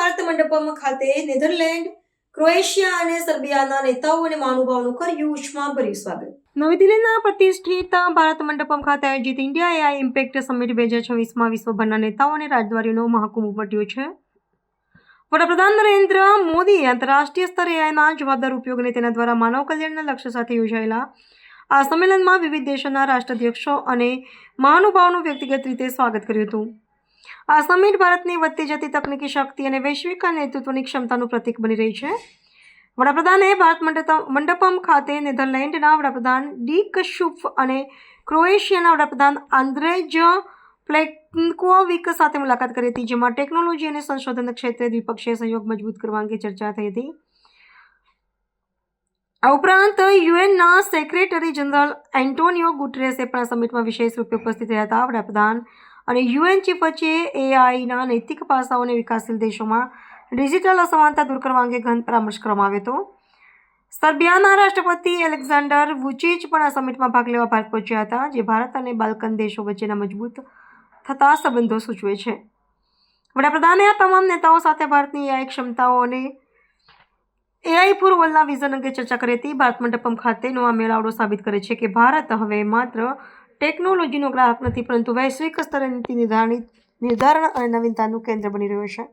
ભારત મંડપમ ખાતે Netherland, Croatia અને સર્બિયાના નેતાઓ અને મહાનુભાવોનું કર્યું ઉષ્માભર્યું સ્વાગત. નવી દિલ્હીના પ્રતિષ્ઠિત ભારત મંડપમ ખાતે આયોજિત ઇન્ડિયા એઆઈ ઇમ્પેક્ટ સમિટ 2026માં વિશ્વભરના નેતાઓ અને રાજદ્વારીઓનો મહાકુંભ ઉમટ્યો છે. વડાપ્રધાન નરેન્દ્ર મોદીએ આંતરરાષ્ટ્રીય સ્તરે એઆઈના જવાબદાર ઉપયોગ અને તેના દ્વારા માનવ કલ્યાણના લક્ષ્ય સાથે યોજાયેલા આ સંમેલનમાં વિવિધ દેશોના રાષ્ટ્રાધ્યક્ષો અને મહાનુભાવોનું વ્યક્તિગત રીતે સ્વાગત કર્યું હતું. આ સમિટ ભારતની વધતી જતી તકનીકી શક્તિ અને વૈશ્વિક નેતૃત્વની ક્ષમતાનું પ્રતીક બની રહી છે. વડાપ્રધાને ભારત મંડપમ ખાતે નેધરલેન્ડના વડાપ્રધાન ડીક શુફ અને ક્રોએશિયાના વડાપ્રધાન આન્દ્રેજ પ્લેન્કોવિક સાથે મુલાકાત કરી હતી, જેમાં ટેકનોલોજી અને સંશોધન ક્ષેત્રે દ્વિપક્ષીય સહયોગ મજબૂત કરવા અંગે ચર્ચા થઈ હતી. આ ઉપરાંત યુએનના સેક્રેટરી જનરલ એન્ટોનિયો ગુટેરેસે પણ આ સમિટમાં વિશેષ રૂપે ઉપસ્થિત રહ્યા હતા. વડાપ્રધાન અને યુએન ચીફ વચ્ચે એઆઈના નૈતિક પાસાઓ અને વિકાસશીલ દેશોમાં ડિજિટલ અસમાનતા દૂર કરવા અંગે ગહન પરામર્શ કરવામાં આવ્યો હતો. સર્બિયાના રાષ્ટ્રપતિ એલેક્ઝાન્ડર વુચિચ પણ આ સમિટમાં ભાગ લેવા ભારત પહોંચ્યા હતા, જે ભારત અને બાલ્કન દેશો વચ્ચેના મજબૂત થતા સંબંધો સૂચવે છે. વડાપ્રધાને આ તમામ નેતાઓ સાથે ભારતની એઆઈ ક્ષમતાઓ અને એઆઈ ફોર ઓલના વિઝન અંગે ચર્ચા કરી હતી. ભારત મંડપમ ખાતેનો આ મેળાવડો સાબિત કરે છે કે ભારત હવે માત્ર ટેકનોલોજીનો ગ્રાહક નથી, પરંતુ વૈશ્વિક સ્તરે નીતિ નિર્ધારણ અને નવીનતાનું કેન્દ્ર બની રહ્યો છે.